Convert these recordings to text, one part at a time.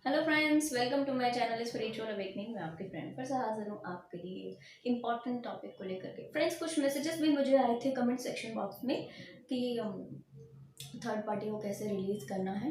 Hello friends, welcome to my channel spiritual awakening. मैं आपकी friend फिर से हाजिर हूँ आपके लिए इंपॉर्टेंट टॉपिक को लेकर के। फ्रेंड्स, कुछ मैसेजेस भी मुझे आए थे कमेंट सेक्शन बॉक्स में कि थर्ड पार्टी को कैसे रिलीज़ करना है।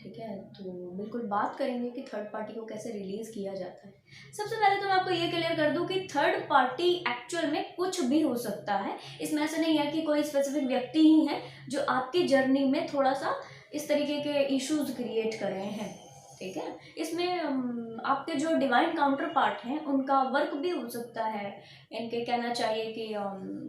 ठीक है, तो बिल्कुल बात करेंगे कि थर्ड पार्टी को कैसे रिलीज़ किया जाता है। सबसे पहले तो मैं आपको ये क्लियर कर दूं कि थर्ड पार्टी एक्चुअल में कुछ भी हो सकता है। इसमें ऐसा नहीं है कि कोई स्पेसिफिक व्यक्ति ही है जो आपकी जर्नी में थोड़ा सा इस तरीके के इश्यूज क्रिएट कर रहे हैं। ठीक है, इसमें आपके जो डिवाइन काउंटर पार्ट हैं उनका वर्क भी हो सकता है। इनके कहना चाहिए कि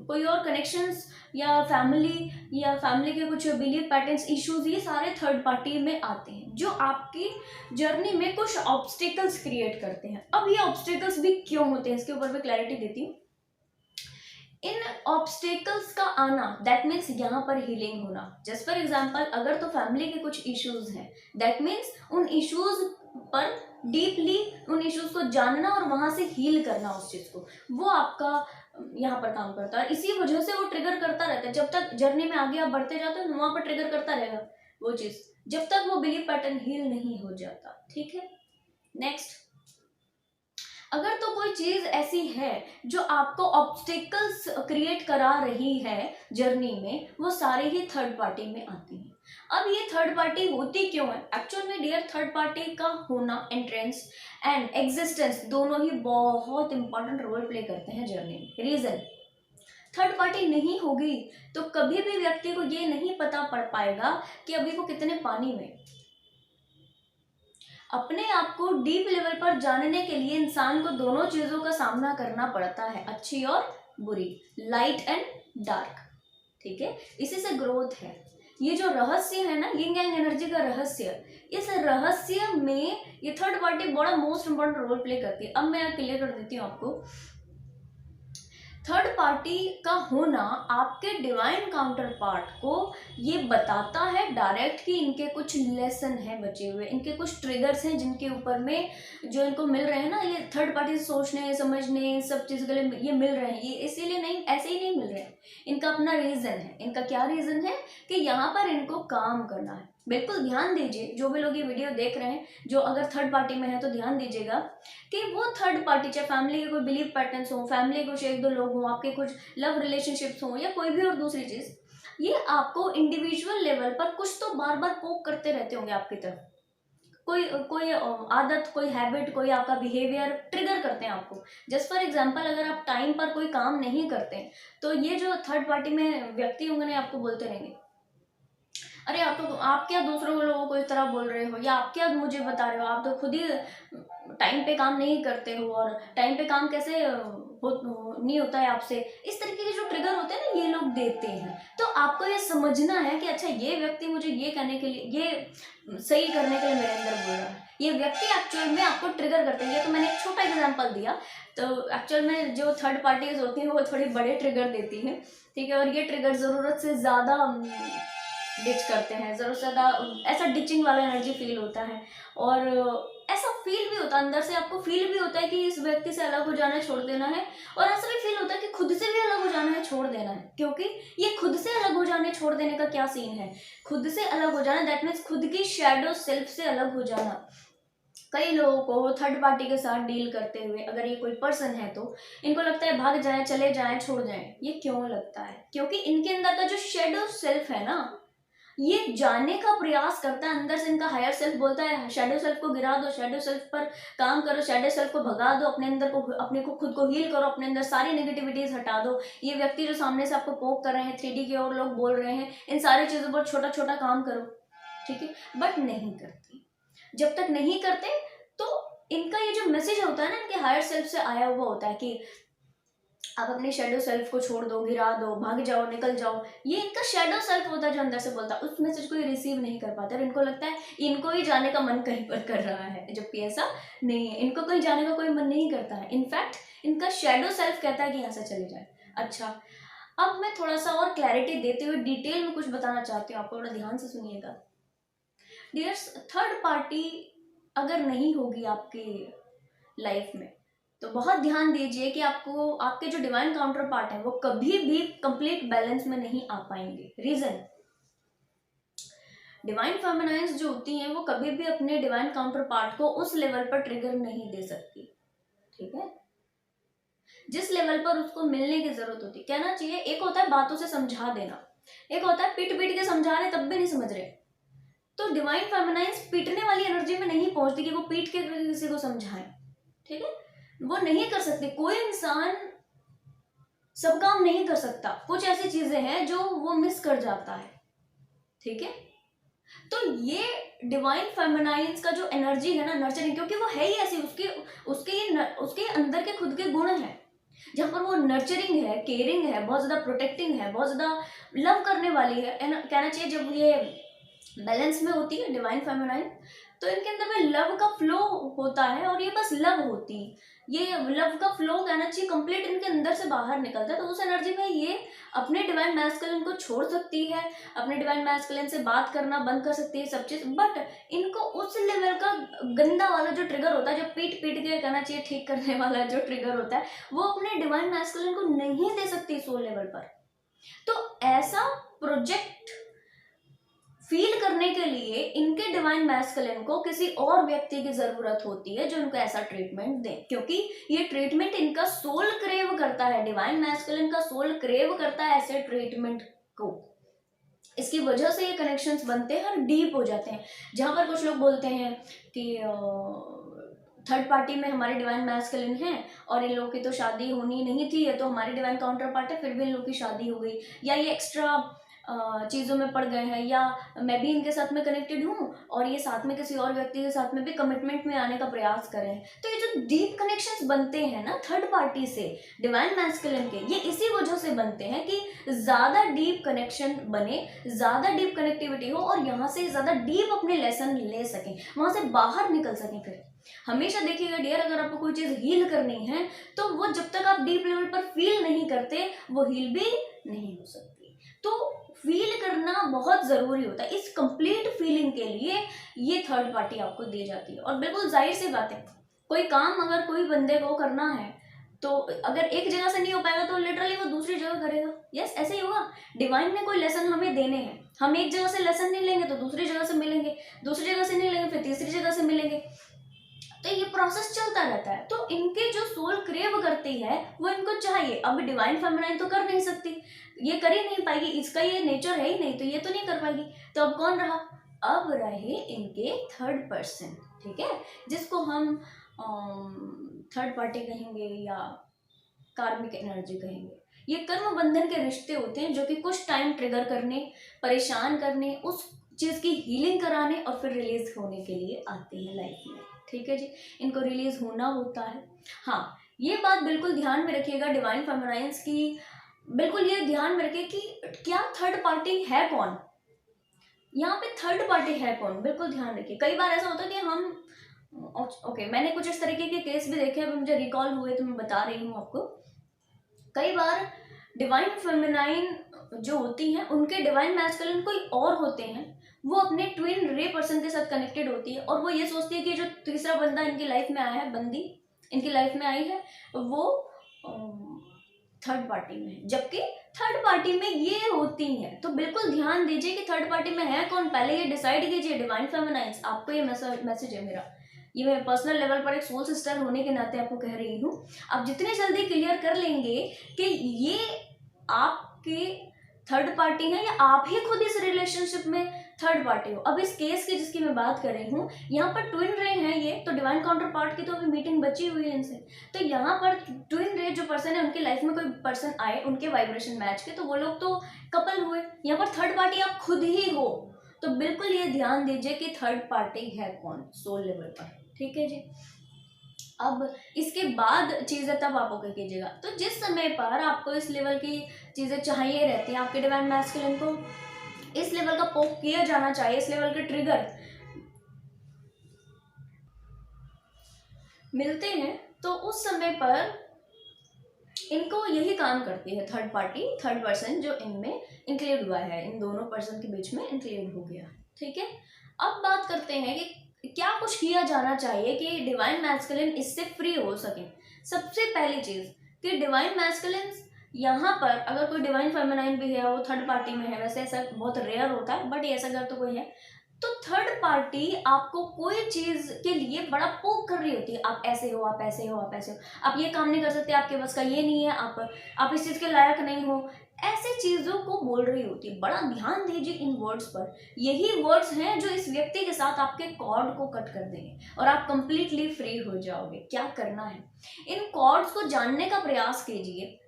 कोई और कनेक्शंस या फैमिली के कुछ बिलीव पैटर्न्स इश्यूज, ये सारे थर्ड पार्टी में आते हैं जो आपकी जर्नी में कुछ ऑब्स्टिकल्स क्रिएट करते हैं। अब ये ऑब्स्टिकल्स भी क्यों होते हैं, इसके ऊपर भी क्लैरिटी देती हूँ। इन ऑब्स्टेकल्स का आना दैट मीन्स यहाँ पर हीलिंग होना। जस्ट फॉर एग्जाम्पल, अगर तो फैमिली के कुछ इश्यूज हैं, दैट मीन्स उन इश्यूज पर डीपली उन इश्यूज को जानना और वहां से हील करना उस चीज को, वो आपका यहाँ पर काम करता है। इसी वजह से वो ट्रिगर करता रहता है। जब तक जर्नी में आगे आप बढ़ते जाते हो वहां पर ट्रिगर करता रहेगा वो चीज, जब तक वो बिलीफ पैटर्न हील नहीं हो जाता। ठीक है, नेक्स्ट, अगर तो कोई चीज ऐसी है जो आपको ऑब्स्टिकल्स क्रिएट करा रही है जर्नी में, वो सारे ही थर्ड पार्टी में आती हैं। अब ये थर्ड पार्टी होती क्यों है एक्चुअल में डियर? थर्ड पार्टी का होना, एंट्रेंस एंड एग्जिस्टेंस दोनों ही बहुत इंपॉर्टेंट रोल प्ले करते हैं जर्नी में। रीजन, थर्ड पार्टी नहीं होगी तो कभी भी व्यक्ति को ये नहीं पता पड़ पाएगा कि अभी वो कितने पानी में। अपने आप को डीप लेवल पर जानने के लिए इंसान को दोनों चीजों का सामना करना पड़ता है, अच्छी और बुरी, लाइट एंड डार्क। ठीक है, इसी से ग्रोथ है। ये जो रहस्य है ना, यिंग यांग एनर्जी का रहस्य, इस रहस्य में ये थर्ड पार्टी बड़ा मोस्ट इंपॉर्टेंट रोल प्ले करती है। अब मैं क्लियर कर देती हूँ आपको। थर्ड पार्टी का होना आपके डिवाइन काउंटर पार्ट को ये बताता है डायरेक्ट कि इनके कुछ लेसन है बचे हुए, इनके कुछ ट्रिगर्स हैं जिनके ऊपर में जो इनको मिल रहे हैं ना, ये थर्ड पार्टी से सोचने समझने सब चीज़ के लिए ये मिल रहे हैं। ये इसीलिए नहीं, ऐसे ही नहीं मिल रहे हैं, इनका अपना रीज़न है। इनका क्या रीज़न है कि यहाँ पर इनको काम करना है। बिल्कुल ध्यान दीजिए, जो भी लोग ये वीडियो देख रहे हैं, जो अगर थर्ड पार्टी में है तो ध्यान दीजिएगा कि वो थर्ड पार्टी, चाहे फैमिली के कोई बिलीव पैटर्न्स हो, फैमिली के कुछ एक दो लोग हों, आपके कुछ लव रिलेशनशिप्स हों, या कोई भी और दूसरी चीज, ये आपको इंडिविजुअल लेवल पर कुछ तो बार बार पोक करते रहते होंगे आपकी तरफ। कोई कोई आदत, कोई हैबिट, कोई आपका बिहेवियर ट्रिगर करते हैं आपको। जस्ट फॉर एग्जाम्पल, अगर आप टाइम पर कोई काम नहीं करते तो ये जो थर्ड पार्टी में व्यक्ति होंगे ना, आपको बोलते रहेंगे, अरे आप क्या दूसरों लोगों को इस तरह बोल रहे हो, या आप क्या मुझे बता रहे हो, आप तो खुद ही टाइम पे काम नहीं करते हो, और टाइम पे काम कैसे नहीं होता है आपसे। इस तरीके के जो ट्रिगर होते हैं ना, ये लोग देते हैं। तो आपको ये समझना है कि अच्छा, ये व्यक्ति मुझे ये कहने के लिए, ये सही करने के लिए मेरे अंदर बोल रहा है। ये व्यक्ति एक्चुअल में आपको ट्रिगर करते हैं। ये तो मैंने एक छोटा एग्जाम्पल दिया। तो एक्चुअल में जो थर्ड पार्टीज होती हैं वो थोड़ी बड़े ट्रिगर देती हैं। ठीक है, और ये ट्रिगर ज़रूरत से ज़्यादा डिच करते हैं, ज़रूरत से ज़्यादा ऐसा डिचिंग वाला एनर्जी फील होता है। और ऐसा फील भी होता है, अंदर से आपको फील भी होता है कि इस व्यक्ति से अलग हो जाना है, छोड़ देना है। और ऐसा भी फील होता है कि खुद से भी अलग हो जाना है, छोड़ देना है। क्योंकि ये खुद से अलग हो जाने, छोड़ देने का क्या सीन है? खुद से अलग हो जाना दैट मीन्स खुद की शैडो सेल्फ से अलग हो जाना। कई लोगों को थर्ड पार्टी के साथ डील करते हुए, अगर ये कोई पर्सन है तो इनको लगता है भाग जाए, चले जाए, छोड़ जाए। ये क्यों लगता है? क्योंकि इनके अंदर का जो शेडो सेल्फ है ना, ये जाने का प्रयास करता है। अंदर से इनका हायर सेल्फ बोलता है शैडो सेल्फ को गिरा दो, शैडो सेल्फ पर काम करो, शैडो सेल्फ को भगा दो, अपने अंदर को, अपने को, खुद को हील करो, अपने अंदर सारी नेगेटिविटीज हटा दो। ये व्यक्ति जो सामने से आपको पोक कर रहे हैं, 3D के और लोग बोल रहे हैं, इन सारी चीजों पर छोटा छोटा काम करो। ठीक है, बट नहीं करते। जब तक नहीं करते तो इनका ये जो मैसेज होता है ना, इनके हायर सेल्फ से आया हुआ होता है कि आप अपने शेडो सेल्फ को छोड़ दो, गिरा दो, भाग जाओ, निकल जाओ। ये इनका शेडो सेल्फ होता है जो अंदर से बोलता है। उस मैसेज को ये रिसीव नहीं कर पाते और इनको लगता है इनको ही जाने का मन कहीं पर कर रहा है, जबकि ऐसा नहीं है। इनको कहीं जाने का कोई मन नहीं करता है। इनफैक्ट इनका शेडो सेल्फ कहता है कि यहाँ से चले जाए। अच्छा, अब मैं थोड़ा सा और क्लैरिटी देते हुए डिटेल में कुछ बताना चाहती हूँ, आपको बड़ा ध्यान से सुनिएगा डियर्स। थर्ड पार्टी अगर नहीं होगी आपकी लाइफ में तो बहुत ध्यान दीजिए कि आपको आपके जो डिवाइन काउंटर पार्ट है वो कभी भी कंप्लीट बैलेंस में नहीं आ पाएंगे। रीजन, डिवाइन फेमिनाइन्स जो होती हैं वो कभी भी अपने डिवाइन काउंटर पार्ट को उस लेवल पर ट्रिगर नहीं दे सकती, ठीक है, जिस लेवल पर उसको मिलने की जरूरत होती। कहना चाहिए एक होता है बातों से समझा देना, एक होता है पीट पीट के समझा रहे तब भी नहीं समझ रहे। तो डिवाइन फेमिनाइन्स पीटने वाली एनर्जी में नहीं पहुंचती कि वो पीट के किसी को समझाएं, ठीक है, वो नहीं कर सकती। कोई इंसान सब काम नहीं कर सकता, कुछ ऐसी चीजें हैं जो वो मिस कर जाता है, ठीक है। तो ये डिवाइन फेमिनाइन्स का जो एनर्जी है ना, नर्चरिंग, क्योंकि वो है ही ऐसी, उसके अंदर के खुद के गुण हैं, जहां पर वो नर्चरिंग है, केयरिंग है, बहुत ज्यादा प्रोटेक्टिंग है, बहुत ज्यादा लव करने वाली है। कहना चाहिए जब ये बैलेंस में होती है डिवाइन फेमिनाइन, तो इनके अंदर में लव का फ्लो होता है, और ये बस लव होती, ये लव का फ्लो कहना चाहिए कंप्लीट इनके अंदर से बाहर निकलता है। तो उस एनर्जी में ये अपने डिवाइन मैस्कुलिन को छोड़ सकती है, अपने डिवाइन मैस्कुलिन से बात करना बंद कर सकती है, सब चीज, बट इनको उस लेवल का गंदा वाला जो ट्रिगर होता है, जो पीट पीट के कहना चाहिए ठीक करने वाला जो ट्रिगर होता है, वो अपने डिवाइन मैस्कुलिन को नहीं दे सकती सोल लेवल पर। तो ऐसा प्रोजेक्ट फील करने के लिए इनके डिवाइन मैस्कुलिन को किसी और व्यक्ति की जरूरत होती है जो इनको ऐसा ट्रीटमेंट दे, क्योंकि ये ट्रीटमेंट इनका सोल क्रेव करता है, डिवाइन मैस्कुलिन का सोल क्रेव करता है ऐसे ट्रीटमेंट को। इसकी वजह से ये कनेक्शंस बनते हैं और डीप हो जाते हैं। जहां पर कुछ लोग बोलते हैं कि थर्ड पार्टी में हमारे डिवाइन मैस्कुलिन है और इन लोगों की तो शादी होनी नहीं थी, ये तो हमारे डिवाइन काउंटर पार्ट है, फिर भी इन लोगों की शादी हो गई, या ये एक्स्ट्रा चीज़ों में पड़ गए हैं, या मैं भी इनके साथ में कनेक्टेड हूँ और ये साथ में किसी और व्यक्ति के साथ में भी कमिटमेंट में आने का प्रयास करें। तो ये जो डीप कनेक्शंस बनते हैं ना थर्ड पार्टी से डिवाइन मैस्कुलिन के, ये इसी वजह से बनते हैं कि ज़्यादा डीप कनेक्शन बने, ज़्यादा डीप कनेक्टिविटी हो, और यहाँ से ज़्यादा डीप अपने लेसन ले सकें, वहाँ से बाहर निकल सकें। फिर हमेशा देखिएगा डियर, अगर आपको कोई चीज़ हील करनी है तो वो जब तक आप डीप लेवल पर फील नहीं करते वो हील भी नहीं हो सकती। तो फील करना बहुत ज़रूरी होता है। इस कंप्लीट फीलिंग के लिए ये थर्ड पार्टी आपको दी जाती है। और बिल्कुल जाहिर सी बात है, कोई काम अगर कोई बंदे को करना है तो अगर एक जगह से नहीं हो पाएगा तो लिटरली वो दूसरी जगह करेगा। यस, ऐसे ही होगा। डिवाइन ने कोई लेसन हमें देने हैं, हम एक जगह से लेसन नहीं लेंगे तो दूसरी जगह से मिलेंगे, दूसरी जगह से नहीं लेंगे फिर तीसरी जगह से मिलेंगे, तो ये प्रोसेस चलता रहता है। तो इनके जो सोल क्रेव करती है वो इनको चाहिए। अब डिवाइन फेमिनाइन तो कर नहीं सकती, ये कर ही नहीं पाएगी, इसका ये नेचर है ही नहीं, तो ये तो नहीं कर पाएगी। तो अब कौन रहा? अब रहे इनके थर्ड पर्सन, ठीक है, जिसको हम थर्ड पार्टी कहेंगे या कार्मिक एनर्जी कहेंगे। ये कर्म बंधन के रिश्ते होते हैं जो कि कुछ टाइम ट्रिगर करने, परेशान करने, उस चीज़ की हीलिंग कराने और फिर रिलीज होने के लिए आते हैं लाइफ में, ठीक है जी। इनको रिलीज होना होता है। हाँ, ये बात बिल्कुल ध्यान में रखिएगा डिवाइन फेमिनाइन्स की, बिल्कुल ये ध्यान में रखिए कि क्या थर्ड पार्टी है कौन, यहाँ पे थर्ड पार्टी है कौन, बिल्कुल ध्यान रखिए। कई बार ऐसा होता है कि हम ओके, मैंने कुछ इस तरीके के केस भी देखे, अभी मुझे रिकॉल हुए तो मैं बता रही हूँ आपको। कई बार डिवाइन फेमिनाइन जो होती हैं उनके डिवाइन मैस्कुलिन कोई और होते हैं, वो अपने ट्विन रे पर्सन के साथ कनेक्टेड होती है और वो ये सोचती है कि जो तीसरा बंदा इनकी लाइफ में आया है, बंदी इनकी लाइफ में आई है, वो थर्ड पार्टी में है, जबकि थर्ड पार्टी में ये होती हैं। तो बिल्कुल ध्यान दीजिए कि थर्ड पार्टी में है कौन, पहले ये डिसाइड कीजिए। डिवाइन फेमिनाइन्स, आपको ये मैसेज है मेरा, ये मैं पर्सनल लेवल पर एक सोल सिस्टर होने के नाते आपको कह रही हूँ। आप जितने जल्दी क्लियर कर लेंगे कि ये आपके थर्ड पार्टी है या आप ही खुद इस रिलेशनशिप में थर्ड पार्टी हो। अब इस केस की जिसकी मैं बात कर रही हूँ, यहाँ पर ट्विन रे हैं ये, तो डिवाइन काउंटर पार्ट की तो अभी मीटिंग बची हुई है इनसे। तो यहाँ पर ट्विन रे जो पर्सन है उनकी लाइफ में कोई पर्सन आए, उनके वाइब्रेशन मैच के, तो वो लोग तो कपल हुए। यहाँ पर थर्ड पार्टी आप खुद ही हो, तो बिल्कुल ये ध्यान दीजिए कि थर्ड पार्टी है कौन सोल लेवल पर, ठीक है जी। अब इसके बाद चीज़ें तब आप ओके कीजिएगा। तो जिस समय पर आपको इस लेवल की चीज़ें चाहिए रहती हैं, आपके डिवाइन मैस्कुलिन को इस लेवल का पोक किया जाना चाहिए, इस लेवल के ट्रिगर मिलते हैं, तो उस समय पर इनको यही काम करती है थर्ड पार्टी, थर्ड पर्सन जो इनमें इंक्लूड हुआ है, इन दोनों पर्सन के बीच में इंक्लूड हो गया, ठीक है। अब बात करते हैं कि क्या कुछ किया जाना चाहिए कि डिवाइन मैस्कुलिन इससे फ्री हो सके। सबसे पहली चीज कि डिवाइन मैस्कुलिन यहाँ पर अगर कोई डिवाइन फेमिनाइन भी है, वो थर्ड पार्टी में है, वैसे ऐसा बहुत रेयर होता है बट ऐसा अगर तो कोई है तो थर्ड पार्टी आपको कोई चीज के लिए बड़ा पोक कर रही होती है, आप ऐसे हो, आप ऐसे हो, आप ऐसे हो, आप ये काम नहीं कर सकते, आपके बस का ये नहीं है, आप इस चीज के लायक नहीं हो, ऐसे चीजों को बोल रही होती है। बड़ा ध्यान दीजिए इन वर्ड्स पर। यही वर्ड्स हैं जो इस व्यक्ति के साथ आपके कॉर्ड को कट कर देंगे और आप कंप्लीटली फ्री हो जाओगे। क्या करना है, इन कॉर्ड्स को जानने का प्रयास कीजिए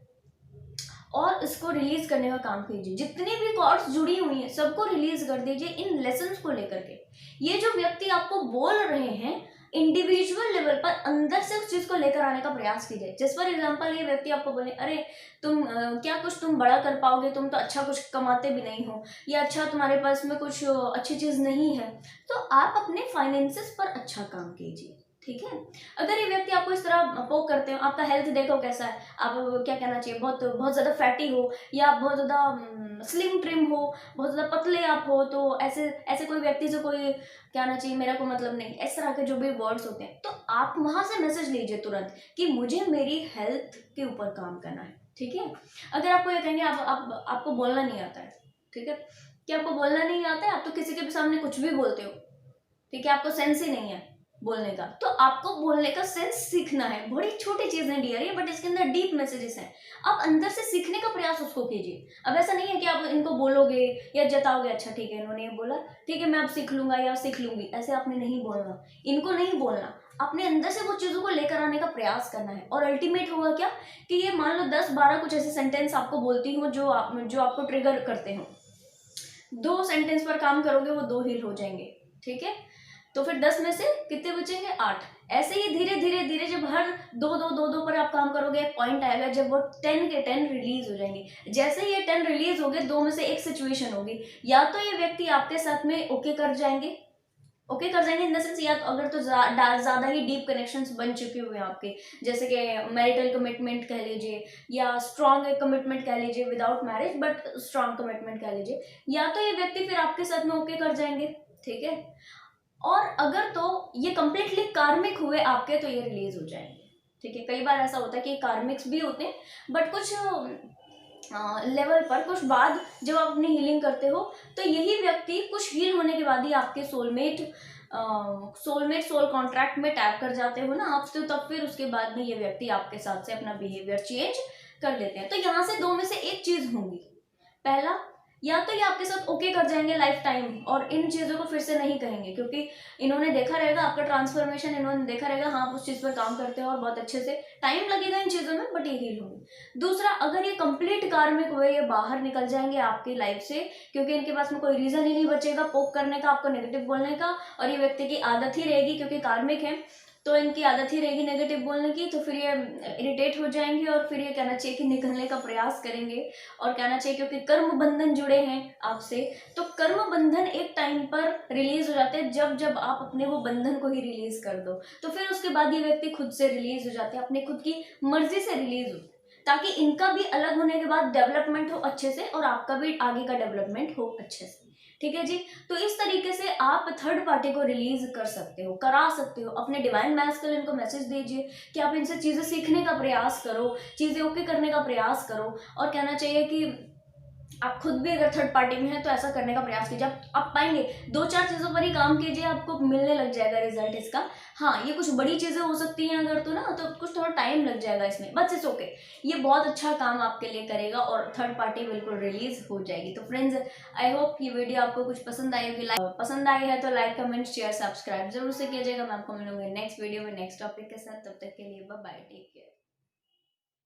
और इसको रिलीज करने का काम कीजिए। जितनी भी कॉर्ड्स जुड़ी हुई हैं सबको रिलीज कर दीजिए इन लेसन्स को लेकर के। ये जो व्यक्ति आपको बोल रहे हैं, इंडिविजुअल लेवल पर अंदर से उस चीज को लेकर आने का प्रयास कीजिए। जिस फॉर एग्जांपल ये व्यक्ति आपको बोले, अरे तुम क्या कुछ तुम बड़ा कर पाओगे, तुम तो अच्छा कुछ कमाते भी नहीं हो, या अच्छा तुम्हारे पास में कुछ अच्छी चीज नहीं है, तो आप अपने फाइनेंसेस पर अच्छा काम कीजिए। ठीक है। अगर ये व्यक्ति आपको इस तरह पोक करते हो, आपका हेल्थ देखो कैसा है, आप क्या कहना चाहिए, बहुत बहुत ज़्यादा फैटी हो, या आप बहुत ज़्यादा स्लिम ट्रिम हो, बहुत ज़्यादा पतले आप हो, तो ऐसे ऐसे कोई व्यक्ति से कोई कहना चाहिए मेरा कोई मतलब नहीं, इस तरह के जो भी वर्ड्स होते हैं, तो आप वहाँ से मैसेज लीजिए तुरंत कि मुझे मेरी हेल्थ के ऊपर काम करना है। ठीक है। अगर आपको ये कहेंगे आपको बोलना नहीं आता है, ठीक है, कि आपको बोलना नहीं आता है, आप तो किसी के भी सामने कुछ भी बोलते हो, ठीक है, आपको सेंस ही नहीं है बोलने का, तो आपको बोलने का सेंस सीखना है। बड़ी छोटी चीज है डियर ये, बट इसके अंदर डीप मैसेजेस हैं। आप अंदर से सीखने का प्रयास उसको कीजिए। अब ऐसा नहीं है कि आप इनको बोलोगे या जताओगे, अच्छा ठीक है इन्होंने ये बोला, ठीक है मैं अब सीख लूंगा या सीख लूंगी, ऐसे आपने नहीं बोलना, इनको नहीं बोलना। अपने अंदर से वो चीजों को लेकर आने का प्रयास करना है। और अल्टीमेट होगा क्या कि ये मान लो 10-12 कुछ ऐसे सेंटेंस आपको बोलती हूँ जो आपको ट्रिगर करते हो, 2 सेंटेंस पर काम करोगे वो 2 हील हो जाएंगे। ठीक है, तो फिर 10 में से कितने बचेंगे, 8। ऐसे ही धीरे धीरे धीरे जब हर दो पर आप काम करोगे, एक पॉइंट आएगा जब वो 10 के 10 रिलीज हो जाएंगे। जैसे ही ये 10 रिलीज हो गए, 2 में से एक सिचुएशन होगी, या तो ये व्यक्ति आपके साथ में ओके कर जाएंगे इन द सेंस, या तो अगर तो ज्यादा ही डीप कनेक्शंस बन चुके हुए हैं आपके, जैसे कि मैरिटल कमिटमेंट कह लीजिए, या स्ट्रॉन्ग कमिटमेंट कह लीजिए, without marriage but strong commitment कह लीजिए, या तो ये व्यक्ति फिर आपके साथ में ओके कर जाएंगे। ठीक है। और अगर तो ये कंप्लीटली कार्मिक हुए आपके, तो ये रिलीज हो जाएंगे। ठीक है। कई बार ऐसा होता है कि कार्मिक्स भी होते हैं, बट कुछ लेवल पर, कुछ बाद जब आप अपनी हीलिंग करते हो, तो यही व्यक्ति कुछ हील होने के बाद ही आपके सोल कॉन्ट्रैक्ट में टैप कर जाते हो ना आप, तो तब फिर उसके बाद में ये व्यक्ति आपके साथ से अपना बिहेवियर चेंज कर देते हैं। तो यहाँ से 2 में से एक चीज होंगी, पहला या तो ये आपके साथ ओके कर जाएंगे लाइफ टाइम और इन चीज़ों को फिर से नहीं कहेंगे, क्योंकि इन्होंने देखा रहेगा आपका ट्रांसफॉर्मेशन, इन्होंने देखा रहेगा हाँ आप उस चीज़ पर काम करते हो और बहुत अच्छे से, टाइम लगेगा इन चीज़ों में बट ये हील होंगे। दूसरा, अगर ये कंप्लीट कार्मिक हुए, ये बाहर निकल जाएंगे आपकी लाइफ से, क्योंकि इनके पास में कोई रीज़न ही नहीं बचेगा पोक करने का, आपको नेगेटिव बोलने का, और ये व्यक्ति की आदत ही रहेगी, क्योंकि कार्मिक है तो इनकी आदत ही रहेगी नेगेटिव बोलने की, तो फिर ये इरिटेट हो जाएंगे और फिर ये कहना चाहिए कि निकलने का प्रयास करेंगे, और कहना चाहिए क्योंकि कर्म बंधन जुड़े हैं आपसे, तो कर्म बंधन एक टाइम पर रिलीज हो जाते हैं जब जब आप अपने वो बंधन को ही रिलीज कर दो, तो फिर उसके बाद ये व्यक्ति खुद से रिलीज हो जाते हैं, अपने खुद की मर्जी से रिलीज हो, ताकि इनका भी अलग होने के बाद डेवलपमेंट हो अच्छे से और आपका भी आगे का डेवलपमेंट हो अच्छे से। ठीक है जी। तो इस तरीके से आप थर्ड पार्टी को रिलीज कर सकते हो, करा सकते हो। अपने डिवाइन मैस्कुलिन को मैसेज दीजिए कि आप इनसे चीजें सीखने का प्रयास करो, चीजें ओके करने का प्रयास करो, और कहना चाहिए कि आप खुद भी अगर थर्ड पार्टी में है तो ऐसा करने का प्रयास कीजिए। आप पाएंगे 2-4 चीजों पर ही काम कीजिए, आपको मिलने लग जाएगा रिजल्ट इसका। हाँ, ये कुछ बड़ी चीजें हो सकती हैं अगर तो ना, तो कुछ थोड़ा टाइम लग जाएगा इसमें, बट इट्स ओके, ये बहुत अच्छा काम आपके लिए करेगा और थर्ड पार्टी बिल्कुल रिलीज हो जाएगी। तो फ्रेंड्स, आई होप ये वीडियो आपको कुछ पसंद आई होगी। पसंद आई है तो लाइक, कमेंट, शेयर, सब्सक्राइब जरूर से कीजिएगा। मैं आपको मिलूंगी नेक्स्ट वीडियो में नेक्स्ट टॉपिक के साथ। तब तक के लिए बाय बाय, टेक केयर।